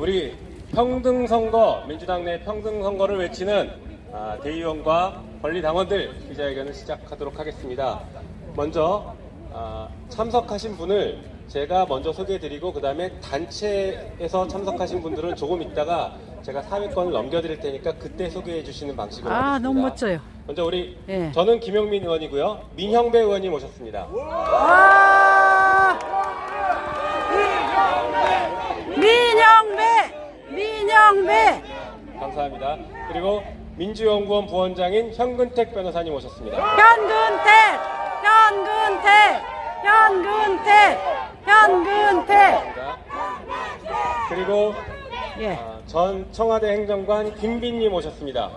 우리 평등선거, 민주당 내 평등선거를 외치는 대의원과 권리당원들 기자회견을 시작하도록 하겠습니다. 먼저 참석하신 분을 제가 먼저 소개해드리고 그 다음에 단체에서 참석하신 분들은 조금 있다가 제가 사회권을 넘겨드릴 테니까 그때 소개해 주시는 방식으로 하겠습니다. 너무 멋져요. 먼저 우리 예. 저는 김용민 의원이고요. 민형배 의원님 오셨습니다. 민형배. 감사합니다. 그리고 민주연구원 부원장인 현근택 변호사님 오셨습니다. 현근택. 감사합니다. 그리고 예. 전 청와대 행정관 김빈님 오셨습니다.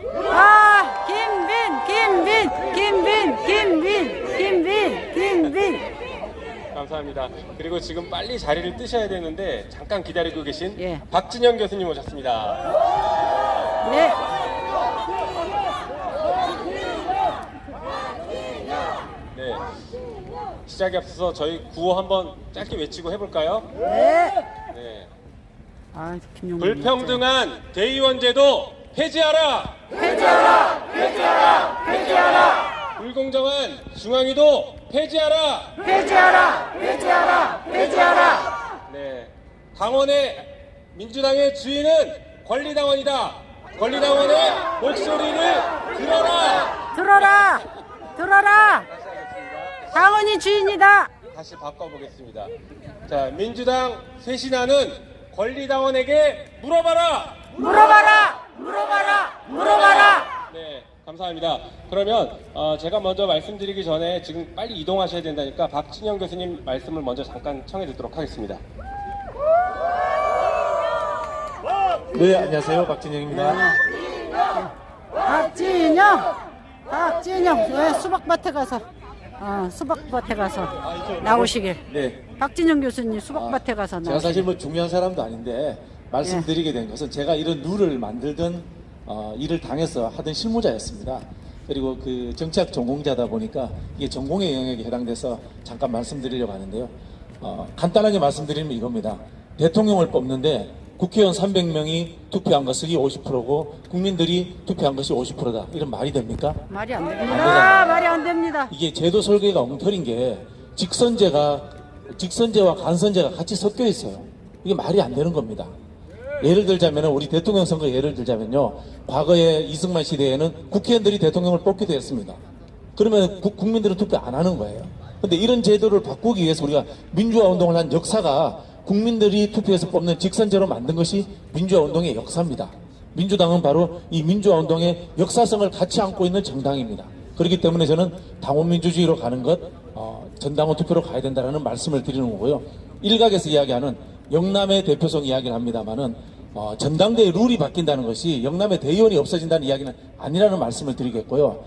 김빈. 감사합니다. 그리고 지금 빨리 자리를 뜨셔야 되는데 잠깐 기다리고 계신 예. 박진영 교수님 오셨습니다. 네. 네. 시작에 앞서서 저희 구호 한번 짧게 외치고 해볼까요? 네. 네. 김용민. 불평등한 대의원제도 폐지하라! 불공정한 중앙위도 폐지하라! 네. 당원의 민주당의 주인은 권리당원이다. 권리당원의 목소리를 들어라. 들어라. 당원이 주인이다. 다시 바꿔보겠습니다. 자, 민주당 쇄신하는 권리당원에게 물어봐라. 네, 감사합니다. 그러면 제가 먼저 말씀드리기 전에 지금 빨리 이동하셔야 된다니까 박진영 교수님 말씀을 먼저 잠깐 청해 듣도록 하겠습니다. 네, 안녕하세요. 박진영입니다. 박진영. 왜 수박밭에 가서 나오시길. 네. 박진영 교수님 수박밭에 가서 제가 나오시길. 사실 뭐 중요한 사람도 아닌데 말씀드리게 된 것은 제가 이런 룰을 만들던 일을 당해서 하던 실무자였습니다. 그리고 그 정치학 전공자다 보니까 이게 전공의 영역에 해당돼서 잠깐 말씀드리려고 하는데요. 간단하게 말씀드리면 이겁니다. 대통령을 뽑는데 국회의원 300명이 투표한 것이 50%고 국민들이 투표한 것이 50%다. 이런 말이 됩니까? 말이 안 안 됩니다. 되잖아요. 말이 안 됩니다. 이게 제도 설계가 엉터리인 게 직선제와 간선제가 같이 섞여 있어요. 이게 말이 안 되는 겁니다. 예를 들자면 우리 대통령 선거 예를 들자면요. 과거에 이승만 시대에는 국회의원들이 대통령을 뽑기도 했습니다. 그러면 국민들은 투표 안 하는 거예요. 근데 이런 제도를 바꾸기 위해서 우리가 민주화 운동을 한 역사가 국민들이 투표해서 뽑는 직선제로 만든 것이 민주화 운동의 역사입니다. 민주당은 바로 이 민주화 운동의 역사성을 같이 안고 있는 정당입니다. 그렇기 때문에 저는 당원민주주의로 가는 것, 전당원 투표로 가야 된다는 말씀을 드리는 거고요. 일각에서 이야기하는 영남의 대표성 이야기를 합니다만은 전당대회 룰이 바뀐다는 것이 영남의 대의원이 없어진다는 이야기는 아니라는 말씀을 드리겠고요.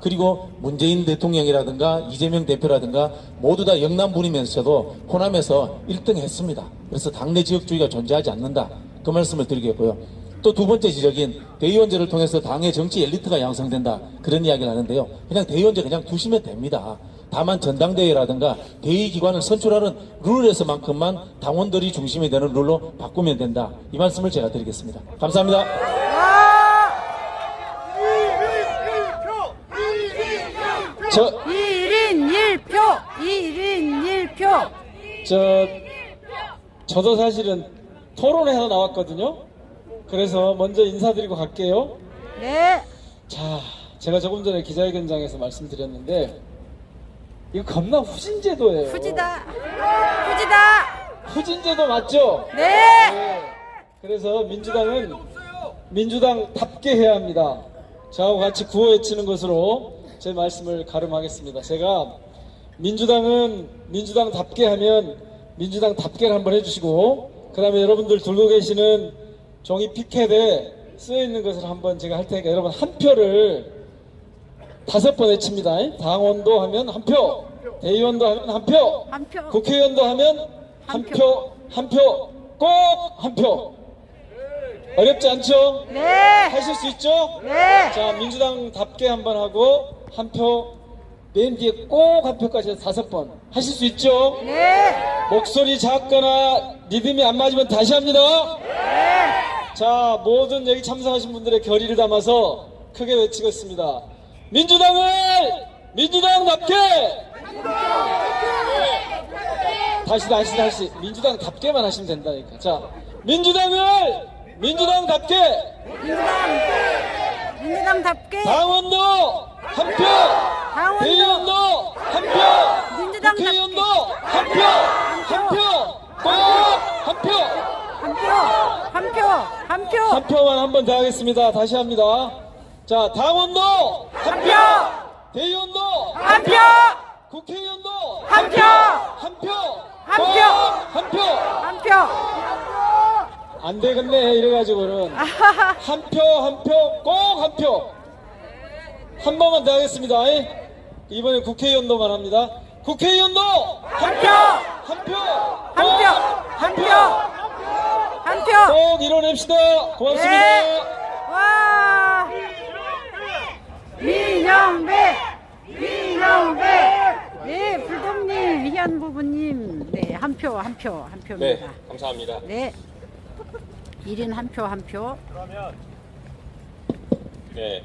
그리고 문재인 대통령이라든가 이재명 대표라든가 모두 다 영남 분이면서도 호남에서 1등 했습니다. 그래서 당내 지역주의가 존재하지 않는다. 그 말씀을 드리겠고요. 또 두 번째 지적인 대의원제를 통해서 당의 정치 엘리트가 양성된다. 그런 이야기를 하는데요. 그냥 대의원제 그냥 두시면 됩니다. 다만 전당대회라든가 대의기관을 선출하는 룰에서만큼만 당원들이 중심이 되는 룰로 바꾸면 된다. 이 말씀을 제가 드리겠습니다. 감사합니다. 저 1인 1표. 저도 사실은 토론에 하나 나왔거든요. 그래서 먼저 인사드리고 갈게요. 네. 자, 제가 조금 전에 기자회견장에서 말씀드렸는데 이거 겁나 후진제도예요. 후지다. 후진제도 맞죠? 네. 그래서 민주당은 민주당답게 해야 합니다. 저하고 같이 구호 외치는 것으로 제 말씀을 가름하겠습니다. 제가 민주당은 민주당답게 하면 민주당답게를 한번 해주시고 그 다음에 여러분들 들고 계시는 종이 피켓에 쓰여있는 것을 한번 제가 할 테니까 여러분 한 표를 5번 외칩니다. 당원도 하면 한 표, 대의원도 하면 한 표, 국회의원도 하면 한 표, 꼭 한 표. 어렵지 않죠? 네. 하실 수 있죠? 네. 자, 민주당답게 한번 하고 한 표, 맨 뒤에 꼭 한 표까지 해서 5번 하실 수 있죠? 네. 목소리 작거나 리듬이 안 맞으면 다시 합니다. 네. 자, 모든 여기 참석하신 분들의 결의를 담아서 크게 외치겠습니다. 민주당답게! 다시. 민주당답게만 하시면 된다니까. 자, 민주당답게! 민주당답게. 당원도 한 표! 당원도. 대의원도 한 표! 민주당답게. 국회의원도 한 표! 꼭 한 표! 한 표. 한 표만 한 번 더 하겠습니다. 다시 합니다. 자, 당원도 한 표! 대의원도 한 표. 국회의원도 한 표. 한 표! 한 꼭 표. 한 표! 한 표. 안 되겠네, 이래가지고는. 한 표, 꼭 한 표! 한 번만 더 하겠습니다. 이번엔 국회의원도만 합니다. 국회의원도 한 표. 한 표! 한 표. 한 표. 꼭 이뤄냅시다. 고맙습니다. 네. 와. 민영배. 네, 불독님, 희한 부부님. 네, 한 표입니다. 네, 감사합니다. 네. 1인 한 표. 그러면 네,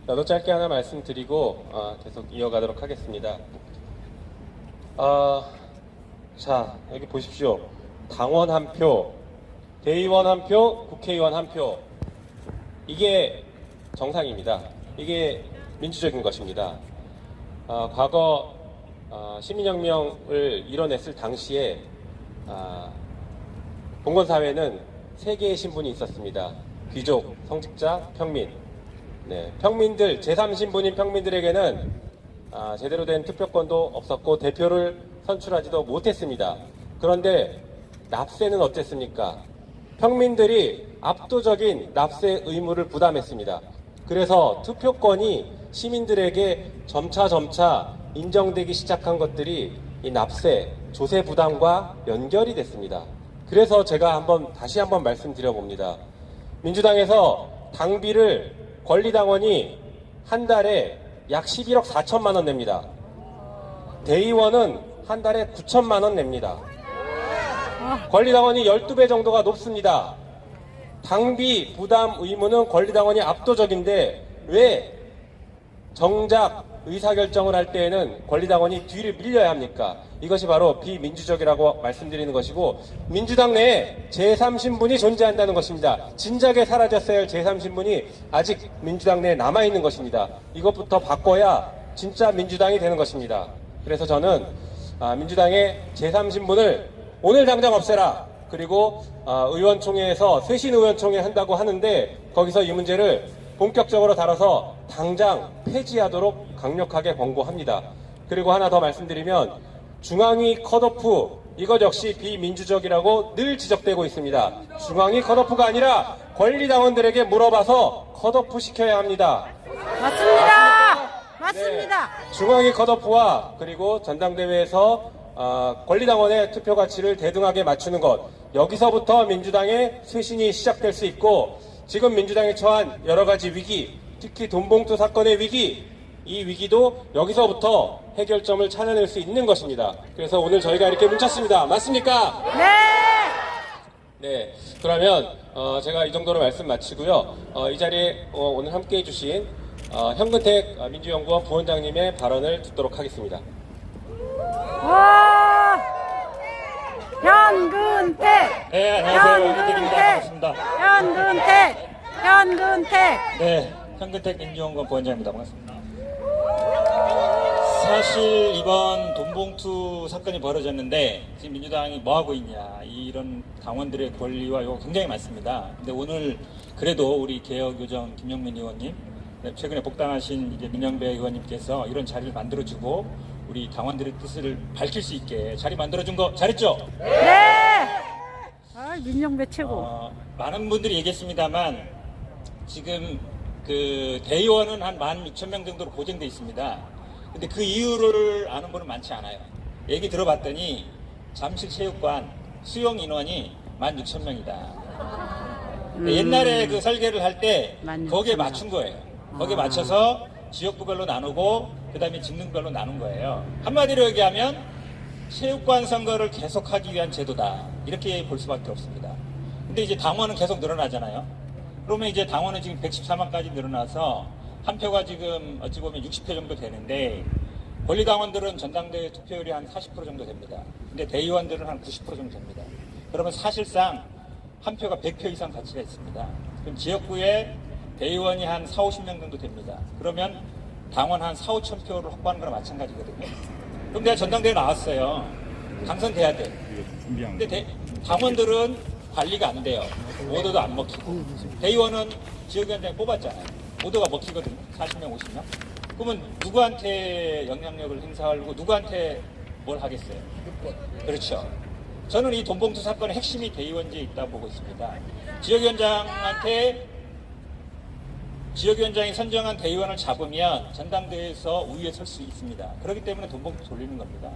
저도 짧게 하나 말씀드리고 계속 이어가도록 하겠습니다. 자, 여기 보십시오. 당원 한 표, 대의원 한 표, 국회의원 한 표. 이게 정상입니다. 이게 민주적인 것입니다. 과거 시민혁명을 이뤄냈을 당시에 봉건사회는 세 개의 신분이 있었습니다. 귀족, 성직자, 평민. 네, 평민들, 제3신분인 평민들에게는 제대로 된 투표권도 없었고 대표를 선출하지도 못했습니다. 그런데 납세는 어땠습니까? 평민들이 압도적인 납세 의무를 부담했습니다. 그래서 투표권이 시민들에게 점차 인정되기 시작한 것들이 이 납세, 조세 부담과 연결이 됐습니다. 그래서 제가 다시 한번 말씀드려봅니다. 민주당에서 당비를 권리당원이 한 달에 약 11억 4천만 원 냅니다. 대의원은 한 달에 9천만 원 냅니다. 권리당원이 12배 정도가 높습니다. 당비 부담 의무는 권리당원이 압도적인데 왜 정작 의사결정을 할 때에는 권리당원이 뒤를 밀려야 합니까? 이것이 바로 비민주적이라고 말씀드리는 것이고 민주당 내에 제3신분이 존재한다는 것입니다. 진작에 사라졌어야 할 제3신분이 아직 민주당 내에 남아있는 것입니다. 이것부터 바꿔야 진짜 민주당이 되는 것입니다. 그래서 저는 민주당의 제3신분을 오늘 당장 없애라. 그리고 의원총회에서 쇄신 의원총회 한다고 하는데 거기서 이 문제를 본격적으로 다뤄서 당장 폐지하도록 강력하게 권고합니다. 그리고 하나 더 말씀드리면 중앙위 컷오프 이것 역시 비민주적이라고 늘 지적되고 있습니다. 중앙위 컷오프가 아니라 권리당원들에게 물어봐서 컷오프 시켜야 합니다. 맞습니다. 네, 중앙위 컷오프와 그리고 전당대회에서 권리당원의 투표 가치를 대등하게 맞추는 것 여기서부터 민주당의 쇄신이 시작될 수 있고 지금 민주당이 처한 여러 가지 위기 특히 돈봉투 사건의 위기 이 위기도 여기서부터 해결점을 찾아낼 수 있는 것입니다. 그래서 오늘 저희가 이렇게 뭉쳤습니다. 맞습니까? 네. 그러면 제가 이 정도로 말씀 마치고요. 이 자리에 오늘 함께해 주신 현근택 민주연구원 부원장님의 발언을 듣도록 하겠습니다. 와. 현근택. 네, 안녕하세요. 현근택입니다. 반갑습니다. 현근택. 네, 현근택 민주연구원 부원장입니다. 반갑습니다. 사실 이번 돈봉투 사건이 벌어졌는데 지금 민주당이 뭐 하고 있냐 이런 당원들의 권리와 요구 굉장히 많습니다. 근데 오늘 그래도 우리 개혁요정 김영민 의원님 최근에 복당하신 이제 민영배 의원님께서 이런 자리를 만들어주고 우리 당원들의 뜻을 밝힐 수 있게 자리 만들어준 거 잘했죠? 네. 민영배 최고. 많은 분들이 얘기했습니다만 지금 그 대의원은 한 16,000명 정도로 보정돼 있습니다. 근데 그 이유를 아는 분은 많지 않아요. 얘기 들어봤더니 잠실체육관 수용 인원이 16,000명이다. 옛날에 그 설계를 할 때 거기에 맞춘 거예요. 거기에 맞춰서 지역구별로 나누고 그 다음에 직능별로 나눈 거예요. 한마디로 얘기하면 체육관 선거를 계속하기 위한 제도다. 이렇게 볼 수밖에 없습니다. 근데 이제 당원은 계속 늘어나잖아요. 그러면 이제 당원은 지금 114만까지 늘어나서 한 표가 지금 어찌 보면 60표 정도 되는데 권리당원들은 전당대회 투표율이 한 40% 정도 됩니다. 근데 대의원들은 한 90% 정도 됩니다. 그러면 사실상 한 표가 100표 이상 가치가 있습니다. 그럼 지역구에 대의원이 한 4, 50명 정도 됩니다. 그러면 당원 한 4, 5천 표를 확보하는 거랑 마찬가지거든요. 그럼 내가 전당대회 나왔어요. 당선돼야 돼. 근데 당원들은 관리가 안 돼요. 오더도 안 먹히고. 대의원은 지역위원장이 뽑았잖아요. 오더가 먹히거든요. 40명, 50명. 그러면 누구한테 영향력을 행사하고 누구한테 뭘 하겠어요? 그렇죠. 저는 이 돈봉투 사건의 핵심이 대의원제에 있다고 보고 있습니다. 지역위원장이 선정한 대의원을 잡으면 전당대회에서 우위에 설 수 있습니다. 그렇기 때문에 돈봉투 돌리는 겁니다.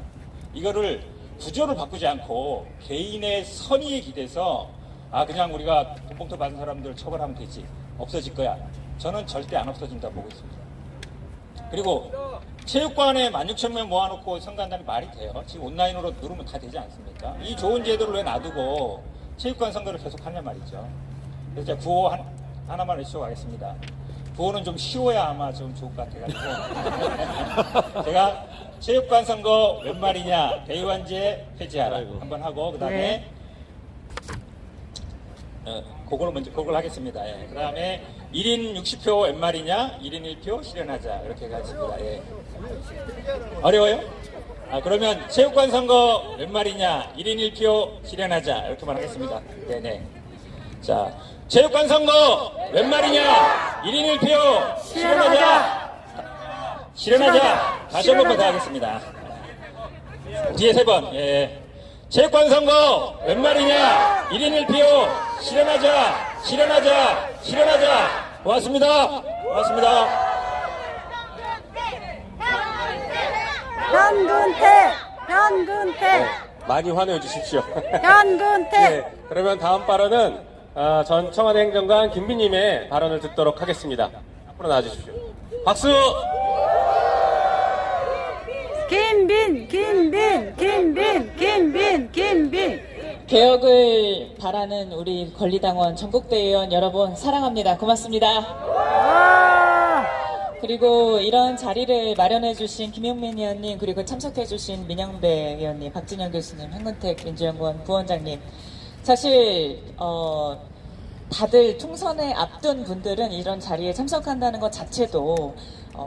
이거를 구조를 바꾸지 않고 개인의 선의에 기대서 그냥 우리가 돈봉투 받은 사람들 처벌하면 되지, 없어질 거야. 저는 절대 안 없어진다고 보고 있습니다. 그리고 체육관에 16,000명 모아놓고 선거한다는 말이 돼요? 지금 온라인으로 누르면 다 되지 않습니까? 이 좋은 제도를 왜 놔두고 체육관 선거를 계속 하냐 말이죠. 그래서 제가 구호 하나만 외쳐가겠습니다. 구호는 좀 쉬워야 아마 좀 좋을 것 같아가지고 제가 체육관 선거 웬 말이냐, 대의원제 폐지하라 한번 하고, 그 다음에 그걸 하겠습니다. 예. 그 다음에 1인 60표 웬 말이냐, 1인 1표 실현하자, 이렇게 하겠습니다. 예. 어려워요? 그러면 체육관 선거 웬 말이냐, 1인 1표 실현하자, 이렇게만 하겠습니다. 네네. 자, 체육관 선거 웬 말이냐, 1인 1표 실현하자. 다시 한 번만 더 하겠습니다. 뒤에 3번. 예. 체육관 선거 웬 말이냐, 1인 1표 실현하자. 고맙습니다. 현근택 많이 환호해 주십시오. 현근택 네, 그러면 다음 발언은 전 청와대 행정관 김빈님의 발언을 듣도록 하겠습니다. 앞으로 나와주십시오. 박수! 김빈 개혁을 바라는 우리 권리당원 전국대의원 여러분 사랑합니다. 고맙습니다. 와 그리고 이런 자리를 마련해주신 김용민 의원님, 그리고 참석해주신 민영배 의원님, 박진영 교수님, 한근택 민주연구원 부원장님, 사실 다들 총선에 앞둔 분들은 이런 자리에 참석한다는 것 자체도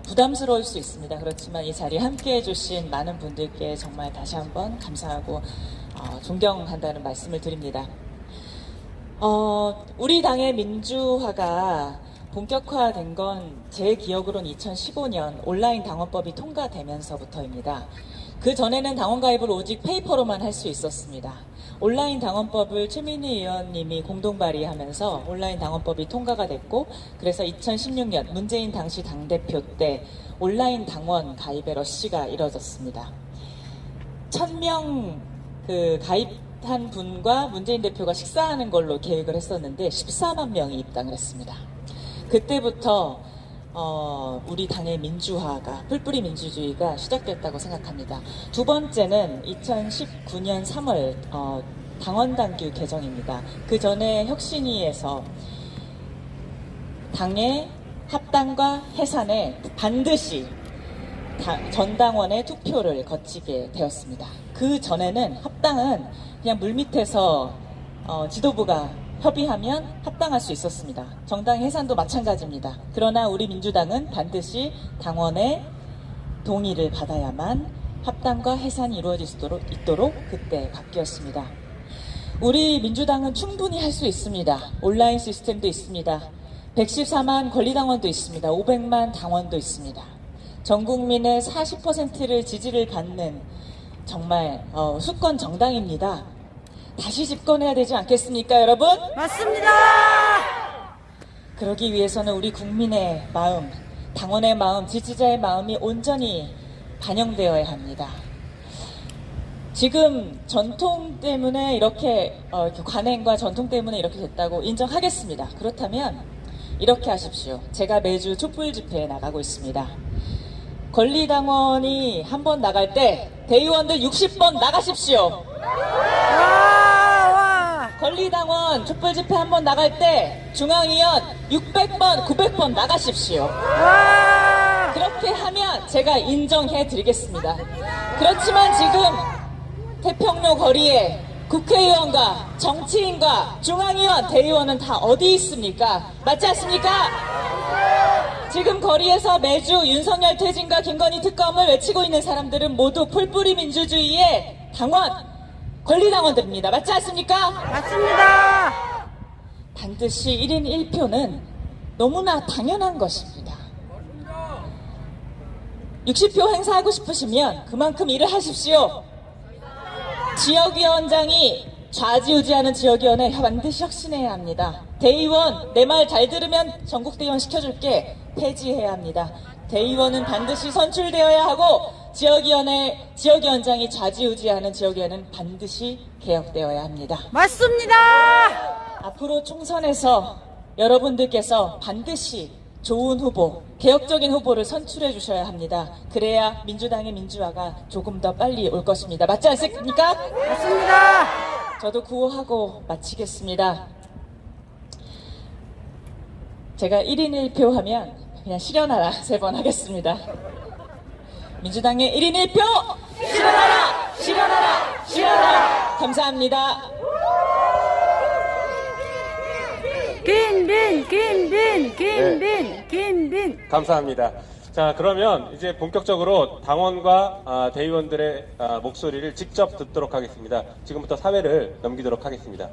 부담스러울 수 있습니다. 그렇지만 이 자리에 함께해 주신 많은 분들께 정말 다시 한번 감사하고 존경한다는 말씀을 드립니다. 우리 당의 민주화가 본격화된 건 제 기억으로는 2015년 온라인 당원법이 통과되면서부터입니다. 그 전에는 당원 가입을 오직 페이퍼로만 할 수 있었습니다. 온라인 당원법을 최민희 의원님이 공동 발의하면서 온라인 당원법이 통과가 됐고, 그래서 2016년 문재인 당시 당대표 때 온라인 당원 가입의 러시가 이뤄졌습니다. 1000명 가입한 분과 문재인 대표가 식사하는 걸로 계획을 했었는데 14만 명이 입당을 했습니다. 그때부터 우리 당의 민주화가, 뿔뿔이 민주주의가 시작됐다고 생각합니다. 두 번째는 2019년 3월 당원당규 개정입니다. 그 전에 혁신위에서 당의 합당과 해산에 반드시 전당원의 투표를 거치게 되었습니다. 그 전에는 합당은 그냥 물밑에서 지도부가 협의하면 합당할 수 있었습니다. 정당 해산도 마찬가지입니다. 그러나 우리 민주당은 반드시 당원의 동의를 받아야만 합당과 해산이 이루어질 수 있도록 그때 바뀌었습니다. 우리 민주당은 충분히 할 수 있습니다. 온라인 시스템도 있습니다. 114만 권리당원도 있습니다. 500만 당원도 있습니다. 전 국민의 40%를 지지를 받는 정말 수권 정당입니다. 다시 집권해야 되지 않겠습니까, 여러분? 맞습니다. 그러기 위해서는 우리 국민의 마음, 당원의 마음, 지지자의 마음이 온전히 반영되어야 합니다. 지금 전통 때문에 이렇게 관행과 전통 때문에 이렇게 됐다고 인정하겠습니다. 그렇다면 이렇게 하십시오. 제가 매주 촛불 집회에 나가고 있습니다. 권리당원이 한 번 나갈 때 대의원들 60번 나가십시오. 와. 권리당원 촛불 집회 한번 나갈 때 중앙위원 600번, 900번 나가십시오. 와. 그렇게 하면 제가 인정해 드리겠습니다. 그렇지만 지금 태평로 거리에 국회의원과 정치인과 중앙위원, 대의원은 다 어디 있습니까? 맞지 않습니까? 지금 거리에서 매주 윤석열 퇴진과 김건희 특검을 외치고 있는 사람들은 모두 풀뿌리 민주주의의 당원, 권리당원들입니다. 맞지 않습니까? 맞습니다. 반드시 1인 1표는 너무나 당연한 것입니다. 60표 행사하고 싶으시면 그만큼 일을 하십시오. 지역위원장이 좌지우지하는 지역위원회 반드시 혁신해야 합니다. 대의원, 내 말 잘 들으면 전국대의원 시켜줄게. 폐지해야 합니다. 대의원은 반드시 선출되어야 하고 지역위원장이 좌지우지하는 지역위원회는 반드시 개혁되어야 합니다. 맞습니다. 앞으로 총선에서 여러분들께서 반드시 좋은 후보, 개혁적인 후보를 선출해 주셔야 합니다. 그래야 민주당의 민주화가 조금 더 빨리 올 것입니다. 맞지 않습니까? 맞습니다. 저도 구호하고 마치겠습니다. 제가 1인 1표 하면 그냥 실현하라 3번 하겠습니다. 민주당의 1인 1표 실현하라! 실현하라! 실현하라! 감사합니다. 김빈. 감사합니다. 자, 그러면 이제 본격적으로 당원과 대의원들의 목소리를 직접 듣도록 하겠습니다. 지금부터 사회를 넘기도록 하겠습니다.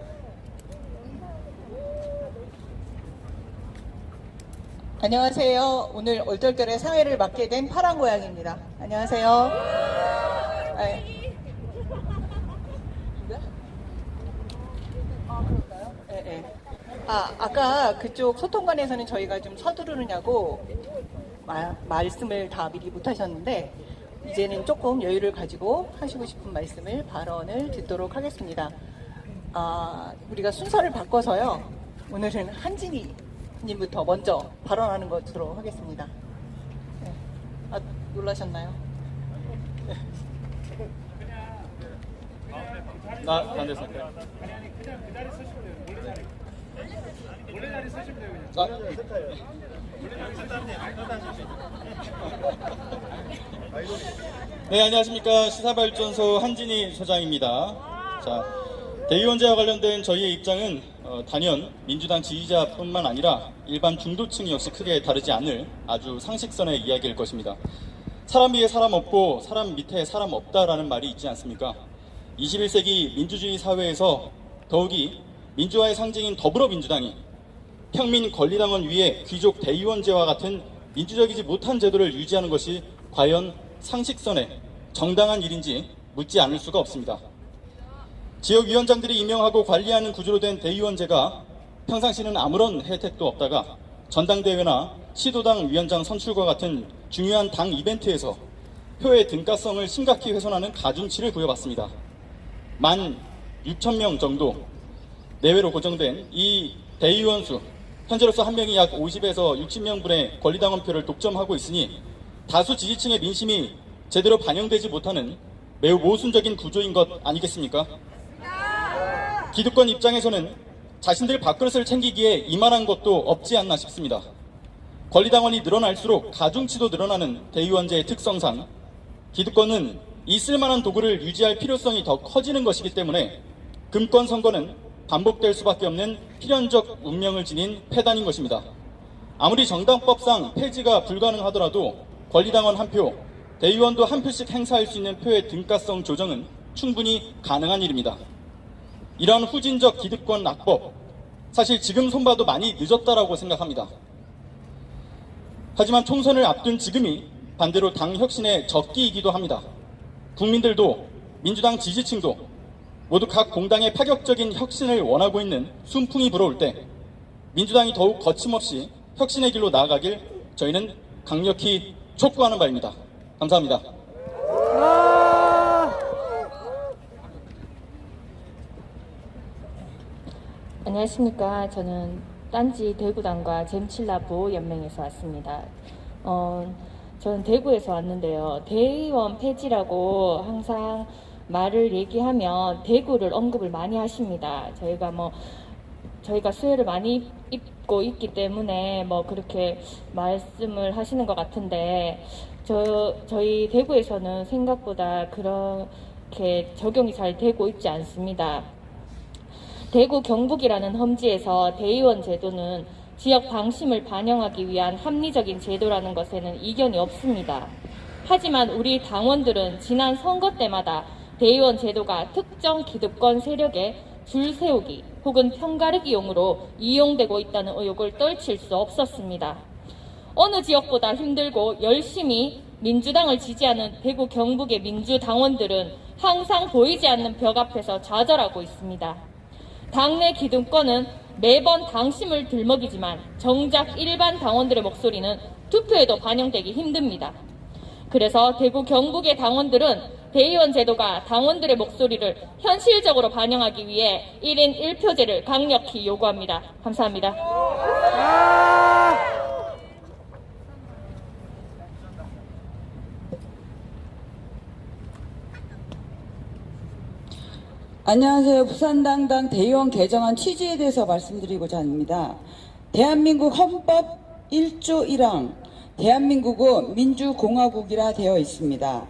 안녕하세요. 오늘 얼떨결에 사회를 맡게 된 파란 고양입니다. 안녕하세요. 아까 그쪽 소통관에서는 저희가 좀 서두르느냐고 말씀을 다 미리 못하셨는데 이제는 조금 여유를 가지고 하시고 싶은 말씀을 발언을 듣도록 하겠습니다. 우리가 순서를 바꿔서요. 오늘은 한진희 님부터 먼저 발언하는 것으로 하겠습니다. 네. 놀라셨나요? 반대서 할까요? 네, 안녕하십니까. 시사발전소 한진희 소장입니다. 자, 대의원제와 관련된 저희의 입장은 단연 민주당 지지자뿐만 아니라 일반 중도층 역시 크게 다르지 않을 아주 상식선의 이야기일 것입니다. 사람 위에 사람 없고 사람 밑에 사람 없다라는 말이 있지 않습니까? 21세기 민주주의 사회에서 더욱이 민주화의 상징인 더불어민주당이 평민 권리당원 위에 귀족 대의원제와 같은 민주적이지 못한 제도를 유지하는 것이 과연 상식선의 정당한 일인지 묻지 않을 수가 없습니다. 지역위원장들이 임명하고 관리하는 구조로 된 대의원제가 평상시는 아무런 혜택도 없다가 전당대회나 시도당 위원장 선출과 같은 중요한 당 이벤트에서 표의 등가성을 심각히 훼손하는 가중치를 부여받습니다. 16,000명 정도 내외로 고정된 이 대의원 수, 현재로서 한 명이 약 50에서 60명분의 권리당원표를 독점하고 있으니 다수 지지층의 민심이 제대로 반영되지 못하는 매우 모순적인 구조인 것 아니겠습니까? 기득권 입장에서는 자신들 밥그릇을 챙기기에 이만한 것도 없지 않나 싶습니다. 권리당원이 늘어날수록 가중치도 늘어나는 대의원제의 특성상 기득권은 이 쓸만한 도구를 유지할 필요성이 더 커지는 것이기 때문에 금권 선거는 반복될 수밖에 없는 필연적 운명을 지닌 폐단인 것입니다. 아무리 정당법상 폐지가 불가능하더라도 권리당원 한 표, 대의원도 한 표씩 행사할 수 있는 표의 등가성 조정은 충분히 가능한 일입니다. 이러한 후진적 기득권 낙법, 사실 지금 손봐도 많이 늦었다라고 생각합니다. 하지만 총선을 앞둔 지금이 반대로 당 혁신의 적기이기도 합니다. 국민들도 민주당 지지층도 모두 각 공당의 파격적인 혁신을 원하고 있는 순풍이 불어올 때 민주당이 더욱 거침없이 혁신의 길로 나아가길 저희는 강력히 촉구하는 바입니다. 감사합니다. 안녕하십니까. 저는 딴지 대구당과 잼칠라 보호연맹에서 왔습니다. 저는 대구에서 왔는데요. 대의원 폐지라고 항상 말을 얘기하면 대구를 언급을 많이 하십니다. 저희가 수혜를 많이 입고 있기 때문에 그렇게 말씀을 하시는 것 같은데, 저희 대구에서는 생각보다 그렇게 적용이 잘 되고 있지 않습니다. 대구 경북이라는 험지에서 대의원 제도는 지역 방심을 반영하기 위한 합리적인 제도라는 것에는 이견이 없습니다. 하지만 우리 당원들은 지난 선거 때마다 대의원 제도가 특정 기득권 세력의 줄 세우기 혹은 편가르기용으로 이용되고 있다는 의혹을 떨칠 수 없었습니다. 어느 지역보다 힘들고 열심히 민주당을 지지하는 대구 경북의 민주당원들은 항상 보이지 않는 벽 앞에서 좌절하고 있습니다. 당내 기득권은 매번 당심을 들먹이지만 정작 일반 당원들의 목소리는 투표에도 반영되기 힘듭니다. 그래서 대구 경북의 당원들은 대의원 제도가 당원들의 목소리를 현실적으로 반영하기 위해 1인 1표제를 강력히 요구합니다. 감사합니다. 안녕하세요. 부산당당 대의원 개정안 취지에 대해서 말씀드리고자 합니다. 대한민국 헌법 1조 1항 대한민국은 민주공화국이라 되어 있습니다.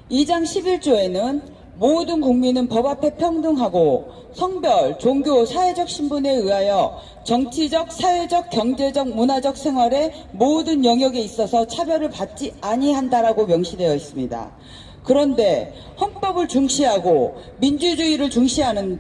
2장 11조에는 모든 국민은 법 앞에 평등하고 성별, 종교, 사회적 신분에 의하여 정치적, 사회적, 경제적, 문화적 생활의 모든 영역에 있어서 차별을 받지 아니한다라고 명시되어 있습니다. 그런데 헌법을 중시하고 민주주의를 중시하는데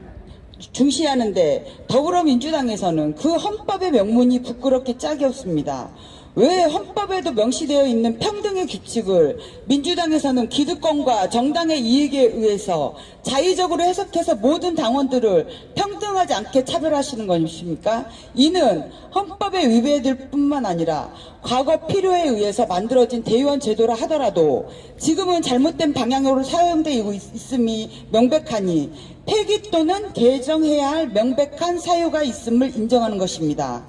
더불어민주당에서는 그 헌법의 명문이 부끄럽게 짝이 없습니다. 왜 헌법에도 명시되어 있는 평등의 규칙을 민주당에서는 기득권과 정당의 이익에 의해서 자의적으로 해석해서 모든 당원들을 평등하지 않게 차별하시는 것입니까? 이는 헌법에 위배될 뿐만 아니라 과거 필요에 의해서 만들어진 대의원 제도라 하더라도 지금은 잘못된 방향으로 사용되고 있음이 명백하니 폐기 또는 개정해야 할 명백한 사유가 있음을 인정하는 것입니다.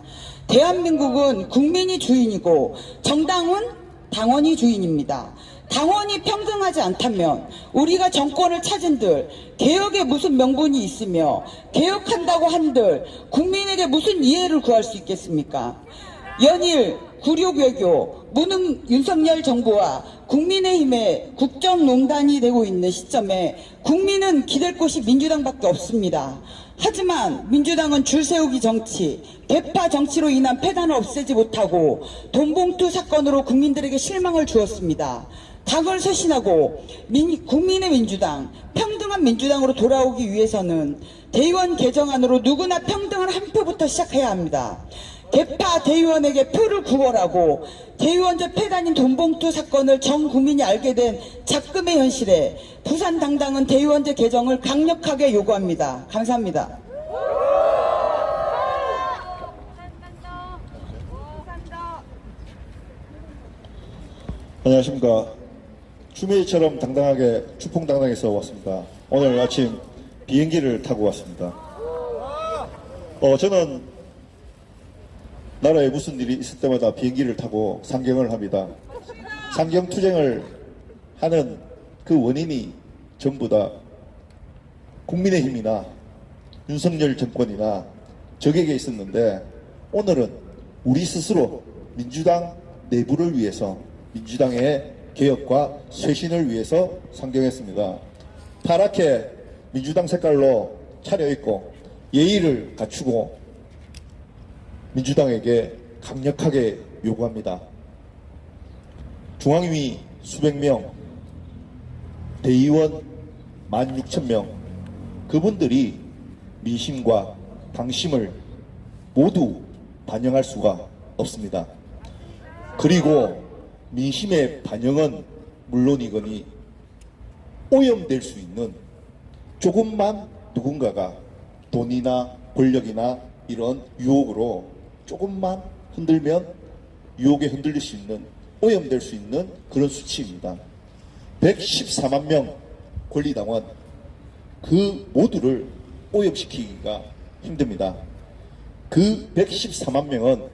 대한민국은 국민이 주인이고 정당은 당원이 주인입니다. 당원이 평등하지 않다면 우리가 정권을 찾은들 개혁에 무슨 명분이 있으며 개혁한다고 한들 국민에게 무슨 이해를 구할 수 있겠습니까? 연일 9.6 외교, 무능 윤석열 정부와 국민의힘의 국정농단이 되고 있는 시점에 국민은 기댈 곳이 민주당밖에 없습니다. 하지만 민주당은 줄세우기 정치, 대파 정치로 인한 폐단을 없애지 못하고 돈봉투 사건으로 국민들에게 실망을 주었습니다. 당을 쇄신하고 국민의 민주당, 평등한 민주당으로 돌아오기 위해서는 대의원 개정안으로 누구나 평등한 한 표부터 시작해야 합니다. 대파 대의원에게 표를 구걸하고 대의원제 폐단인 돈봉투 사건을 전 국민이 알게 된 작금의 현실에 부산당당은 대의원제 개정을 강력하게 요구합니다. 감사합니다. 안녕하십니까. 추미애처럼 당당하게 추풍당당해서 왔습니다. 오늘 아침 비행기를 타고 왔습니다. 저는 나라에 무슨 일이 있을 때마다 비행기를 타고 상경을 합니다. 상경 투쟁을 하는 그 원인이 전부 다 국민의힘이나 윤석열 정권이나 적에게 있었는데, 오늘은 우리 스스로 민주당 내부를 위해서 민주당의 개혁과 쇄신을 위해서 상경했습니다. 파랗게 민주당 색깔로 차려입고 예의를 갖추고 민주당에게 강력하게 요구합니다. 중앙위 수백 명, 대의원 16,000명, 그분들이 민심과 당심을 모두 반영할 수가 없습니다. 그리고 민심의 반영은 물론이거니 오염될 수 있는 조금만 누군가가 돈이나 권력이나 이런 유혹으로 조금만 흔들면 유혹에 흔들릴 수 있는, 오염될 수 있는 그런 수치입니다. 114만 명 권리당원, 그 모두를 오염시키기가 힘듭니다. 그 114만 명은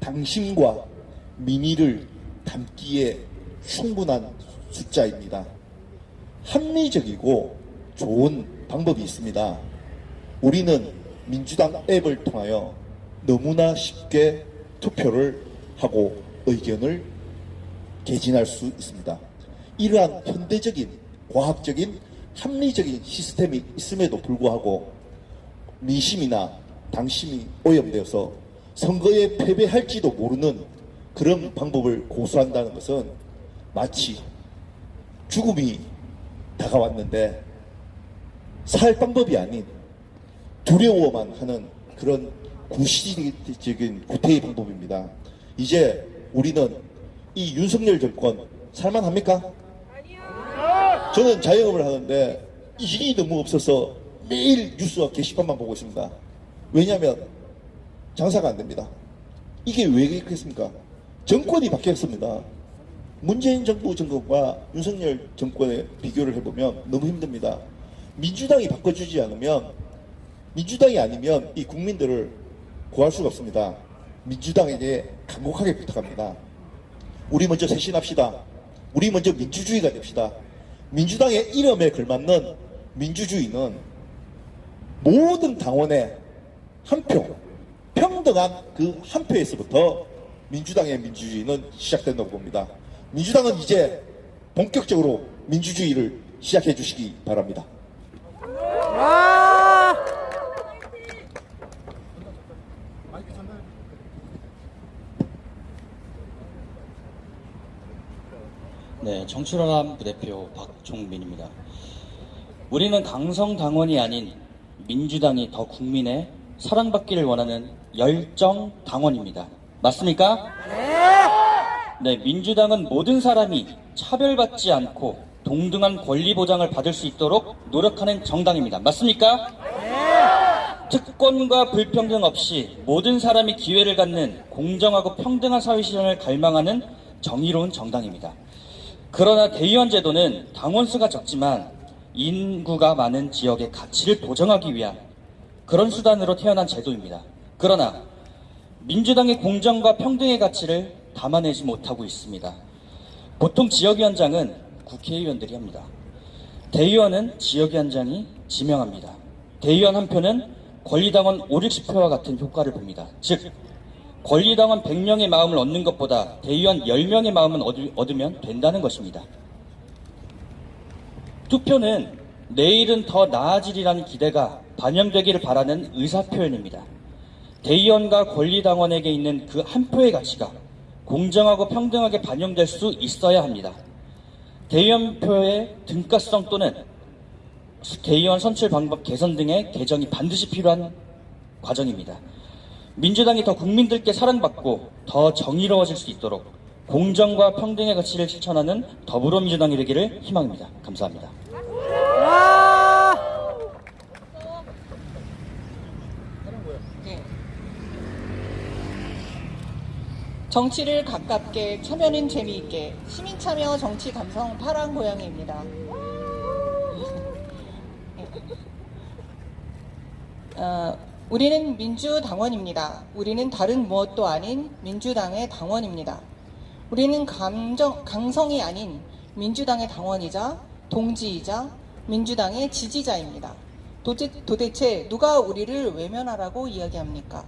당심과 민의를 담기에 충분한 숫자입니다. 합리적이고 좋은 방법이 있습니다. 우리는 민주당 앱을 통하여 너무나 쉽게 투표를 하고 의견을 개진할 수 있습니다. 이러한 현대적인 과학적인 합리적인 시스템이 있음에도 불구하고 민심이나 당심이 오염되어서 선거에 패배할지도 모르는 그런 방법을 고수한다는 것은 마치 죽음이 다가왔는데 살 방법이 아닌 두려워만 하는 그런 구시적인 구태의 방법입니다. 이제 우리는 이 윤석열 정권 살만합니까? 저는 자영업을 하는데 일이 너무 없어서 매일 뉴스와 게시판만 보고 있습니다. 왜냐하면 장사가 안 됩니다. 이게 왜 그렇겠습니까? 정권이 바뀌었습니다. 문재인 정부 정권과 윤석열 정권의 비교를 해보면 너무 힘듭니다. 민주당이 바꿔주지 않으면, 민주당이 아니면 이 국민들을 구할 수가 없습니다. 민주당에게 간곡하게 부탁합니다. 우리 먼저 쇄신합시다. 우리 먼저 민주주의가 됩시다. 민주당의 이름에 걸맞는 민주주의는 모든 당원의 한 표, 평등한 그 한 표에서부터 민주당의 민주주의는 시작된다고 봅니다. 민주당은 이제 본격적으로 민주주의를 시작해 주시기 바랍니다. 네, 정치론함 부대표 박종민입니다. 우리는 강성 당원이 아닌 민주당이 더 국민의 사랑받기를 원하는 열정 당원입니다. 맞습니까? 네, 민주당은 모든 사람이 차별받지 않고 동등한 권리 보장을 받을 수 있도록 노력하는 정당입니다. 맞습니까? 특권과 불평등 없이 모든 사람이 기회를 갖는 공정하고 평등한 사회 실현을 갈망하는 정의로운 정당입니다. 그러나 대의원 제도는 당원 수가 적지만 인구가 많은 지역의 가치를 보장하기 위한 그런 수단으로 태어난 제도입니다. 그러나 민주당의 공정과 평등의 가치를 담아내지 못하고 있습니다. 보통 지역위원장은 국회의원들이 합니다. 대의원은 지역위원장이 지명합니다. 대의원 한 표는 권리당원 5, 60표와 같은 효과를 봅니다. 즉 권리당원 100명의 마음을 얻는 것보다 대의원 10명의 마음을 얻으면 된다는 것입니다. 투표는 내일은 더 나아지리라는 기대가 반영되기를 바라는 의사표현입니다. 대의원과 권리당원에게 있는 그 한 표의 가치가 공정하고 평등하게 반영될 수 있어야 합니다. 대의원표의 등가성 또는 대의원 선출 방법 개선 등의 개정이 반드시 필요한 과정입니다. 민주당이 더 국민들께 사랑받고 더 정의로워질 수 있도록 공정과 평등의 가치를 실천하는 더불어민주당이 되기를 희망합니다. 감사합니다. 정치를 가깝게, 참여는 재미있게, 시민참여 정치 감성 파란 고양이입니다. 우리는 민주당원입니다. 우리는 다른 무엇도 아닌 민주당의 당원입니다. 우리는 강성이 아닌 민주당의 당원이자 동지이자 민주당의 지지자입니다. 도대체 누가 우리를 외면하라고 이야기합니까?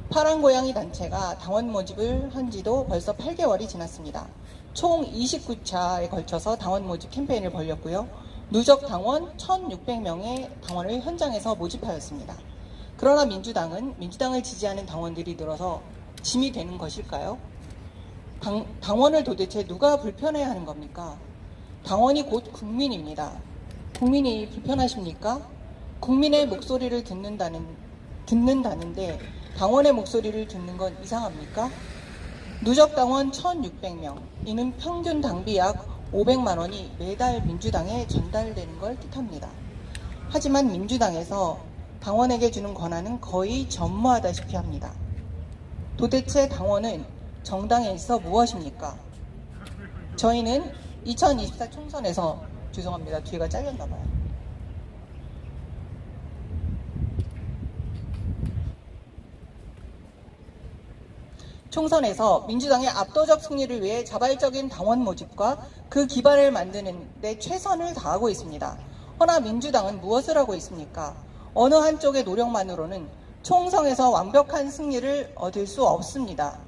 파란 고양이 단체가 당원 모집을 한 지도 벌써 8개월이 지났습니다. 총 29차에 걸쳐서 당원 모집 캠페인을 벌였고요. 누적 당원 1,600명의 당원을 현장에서 모집하였습니다. 그러나 민주당을 지지하는 당원들이 늘어서 짐이 되는 것일까요? 당원을 도대체 누가 불편해하는 겁니까? 당원이 곧 국민입니다. 국민이 불편하십니까? 국민의 목소리를 듣는다는데 당원의 목소리를 듣는 건 이상합니까? 누적 당원 1,600명, 이는 평균 당비 약 500만 원이 매달 민주당에 전달되는 걸 뜻합니다. 하지만 민주당에서 당원에게 주는 권한은 거의 전무하다시피 합니다. 도대체 당원은 정당에 있어 무엇입니까? 저희는 2024 총선에서, 죄송합니다. 뒤가 잘렸나 봐요. 총선에서 민주당의 압도적 승리를 위해 자발적인 당원 모집과 그 기반을 만드는 데 최선을 다하고 있습니다. 허나 민주당은 무엇을 하고 있습니까? 어느 한쪽의 노력만으로는 총선에서 완벽한 승리를 얻을 수 없습니다.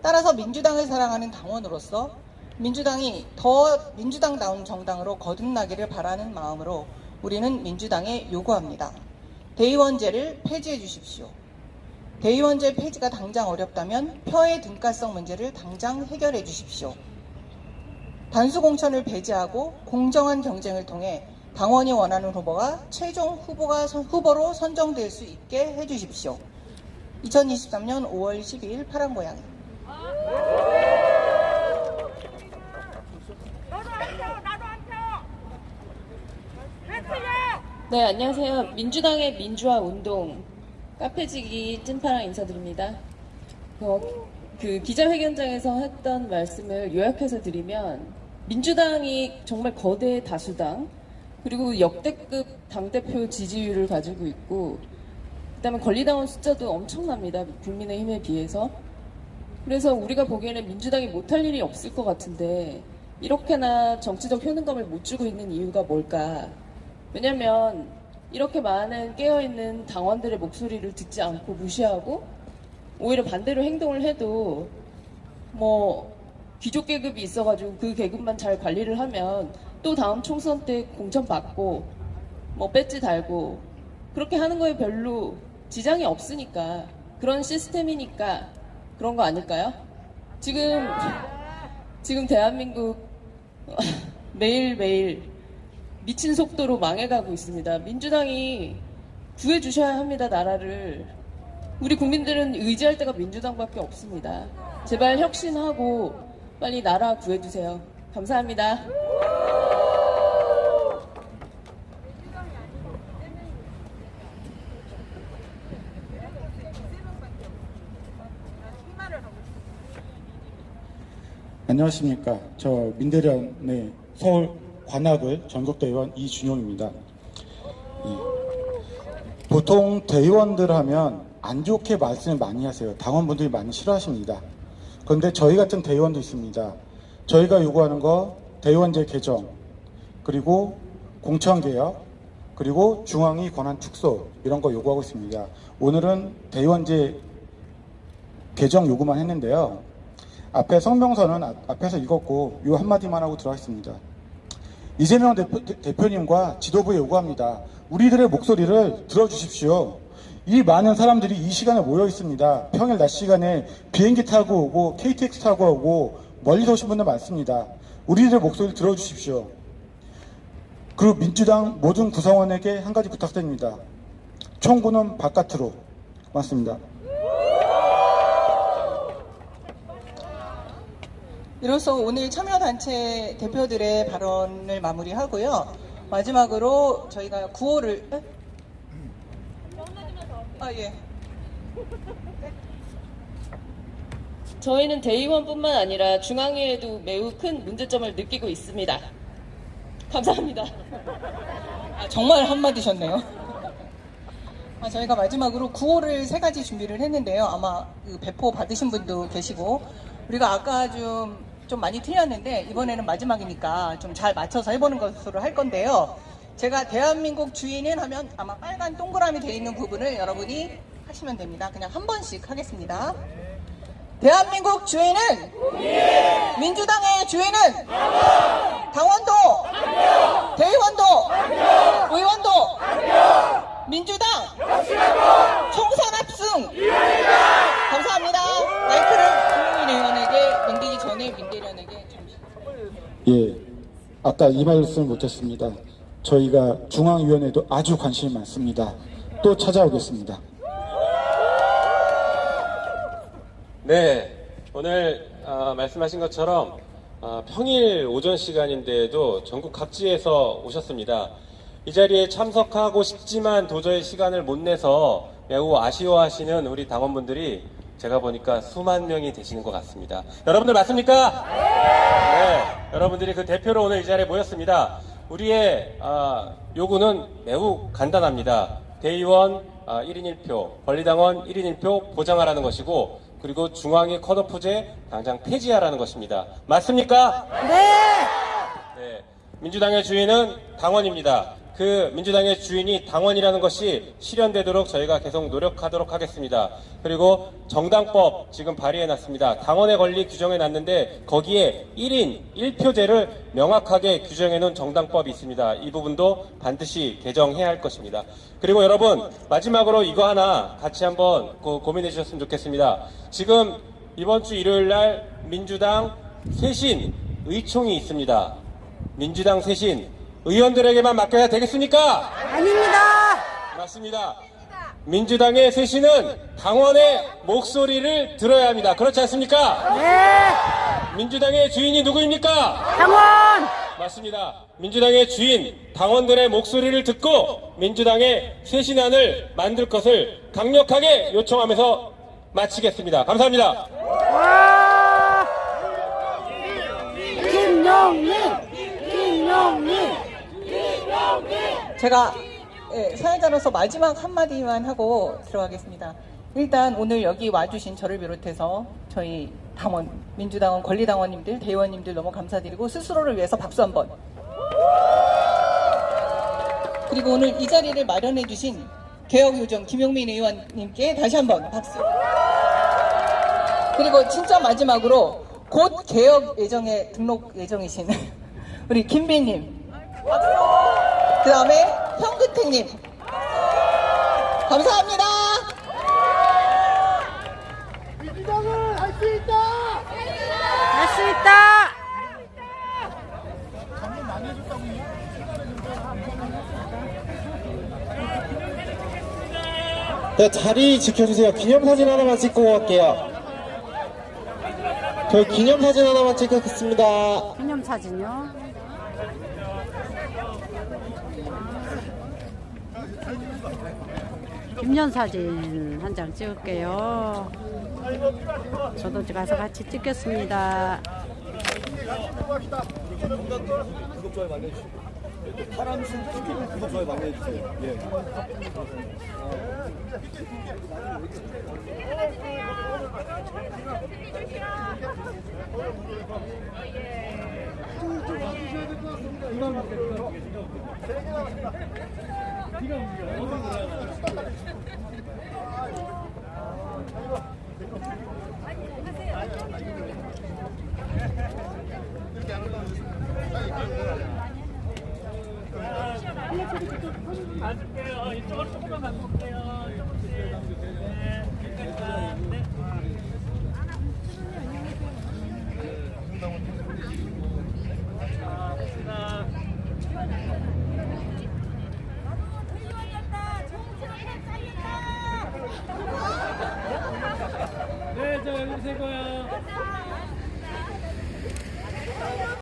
따라서 민주당을 사랑하는 당원으로서 민주당이 더 민주당다운 정당으로 거듭나기를 바라는 마음으로 우리는 민주당에 요구합니다. 대의원제를 폐지해 주십시오. 대의원제 폐지가 당장 어렵다면 표의 등가성 문제를 당장 해결해 주십시오. 단수공천을 배제하고 공정한 경쟁을 통해 당원이 원하는 후보가 최종 후보로 선정될 수 있게 해주십시오. 2023년 5월 12일 파란고양이. 네, 안녕하세요. 민주당의 민주화 운동 카페지기 찐파랑 인사드립니다. 그 기자회견장에서 했던 말씀을 요약해서 드리면 민주당이 정말 거대 다수당 그리고 역대급 당대표 지지율을 가지고 있고 그다음에 권리당원 숫자도 엄청납니다. 국민의힘에 비해서. 그래서 우리가 보기에는 민주당이 못할 일이 없을 것 같은데 이렇게나 정치적 효능감을 못 주고 있는 이유가 뭘까? 왜냐면 이렇게 많은 깨어있는 당원들의 목소리를 듣지 않고 무시하고 오히려 반대로 행동을 해도 뭐 귀족 계급이 있어가지고 그 계급만 잘 관리를 하면 또 다음 총선 때 공천 받고 뭐 배지 달고 그렇게 하는 거에 별로 지장이 없으니까 그런 시스템이니까 그런 거 아닐까요? 지금 대한민국 매일매일 미친 속도로 망해가고 있습니다. 민주당이 구해주셔야 합니다, 나라를. 우리 국민들은 의지할 데가 민주당밖에 없습니다. 제발 혁신하고 빨리 나라 구해주세요. 감사합니다. 안녕하십니까. 저 민대련의 서울 관악을 전국대의원 이준용입니다. 보통 대의원들 하면 안 좋게 말씀을 많이 하세요. 당원분들이 많이 싫어하십니다. 그런데 저희 같은 대의원도 있습니다. 저희가 요구하는 거 대의원제 개정, 그리고 공천개혁, 그리고 중앙위 권한 축소 이런 거 요구하고 있습니다. 오늘은 대의원제 개정 요구만 했는데요. 앞에 성명서는 앞에서 읽었고 요 한마디만 하고 들어가겠습니다. 이재명 대표님과 지도부에 요구합니다. 우리들의 목소리를 들어주십시오. 이 많은 사람들이 이 시간에 모여 있습니다. 평일 낮 시간에 비행기 타고 오고 KTX 타고 오고 멀리서 오신 분들 많습니다. 우리들의 목소리를 들어주십시오. 그리고 민주당 모든 구성원에게 한 가지 부탁드립니다. 총구는 바깥으로. 고맙습니다. 이로써 오늘 참여단체 대표들의 발언을 마무리하고요. 마지막으로 저희가 구호를 예. 저희는 대의원뿐만 아니라 중앙위에도 매우 큰 문제점을 느끼고 있습니다. 감사합니다. 정말 한마디셨네요. 저희가 마지막으로 구호를 3가지 준비를 했는데요. 아마 그 배포 받으신 분도 계시고 우리가 아까 좀 많이 틀렸는데 이번에는 마지막이니까 좀 잘 맞춰서 해보는 것으로 할 건데요. 제가 대한민국 주인은 하면 아마 빨간 동그라미 되어 있는 부분을 여러분이 하시면 됩니다. 그냥 한 번씩 하겠습니다. 대한민국 주인은 민주당의 주인은 당원도 대의원도 의원도 민주당 총선 합승. 감사합니다. 마이크를 김용민 의원에게 넘기기 전에 민대련에게 잠시. 예, 아까 이 말씀을 못했습니다. 저희가 중앙위원회도 아주 관심이 많습니다. 또 찾아오겠습니다. 네, 오늘 말씀하신 것처럼 평일 오전 시간인데도 전국 각지에서 오셨습니다. 이 자리에 참석하고 싶지만 도저히 시간을 못 내서 매우 아쉬워하시는 우리 당원분들이 제가 보니까 수만 명이 되시는 것 같습니다. 여러분들 맞습니까? 네, 여러분들이 그 대표로 오늘 이 자리에 모였습니다. 우리의 요구는 매우 간단합니다. 대의원 1인 1표, 권리당원 1인 1표 보장하라는 것이고 그리고 중앙위 컷오프제 당장 폐지하라는 것입니다. 맞습니까? 네. 민주당의 주인은 당원입니다. 그 민주당의 주인이 당원이라는 것이 실현되도록 저희가 계속 노력하도록 하겠습니다. 그리고 정당법 지금 발의해놨습니다. 당원의 권리 규정해놨는데 거기에 1인 1표제를 명확하게 규정해놓은 정당법이 있습니다. 이 부분도 반드시 개정해야 할 것입니다. 그리고 여러분 마지막으로 이거 하나 같이 한번 고민해 주셨으면 좋겠습니다. 지금 이번 주 일요일날 민주당 쇄신 의총이 있습니다. 민주당 쇄신 의원들에게만 맡겨야 되겠습니까? 아닙니다. 맞습니다. 민주당의 쇄신은 당원의 목소리를 들어야 합니다. 그렇지 않습니까? 네. 민주당의 주인이 누구입니까? 당원. 맞습니다. 민주당의 주인, 당원들의 목소리를 듣고 민주당의 쇄신안을 만들 것을 강력하게 요청하면서 마치겠습니다. 감사합니다. 와. 김용민. 제가 사회자로서 마지막 한마디만 하고 들어가겠습니다. 일단 오늘 여기 와주신 저를 비롯해서 저희 당원, 민주당원, 권리당원님들, 대의원님들 너무 감사드리고 스스로를 위해서 박수 한번. 그리고 오늘 이 자리를 마련해 주신 개혁요정 김용민 의원님께 다시 한번 박수. 그리고 진짜 마지막으로 곧 개혁 예정에 등록 예정이신 우리 김빈님. 그 다음에 현근택님. 감사합니다. 민주당은 할 수 있다. 할 수 있다. 네, 자리 지켜주세요. 기념사진 하나만 찍고 갈게요. 저희 기념사진 하나만 찍겠습니다. 기념사진요. 기념사진 한 장 찍을게요. 저도 가서 같이 찍겠습니다. 구독, 좋아요 많이 해주세요. 파람슨 TV 구독, 좋아요 많이 해주세요. 예. 가줄게요. 이쪽으로 조금만 가볼게요. 조금씩. 네. 네, 저 여기 세고요.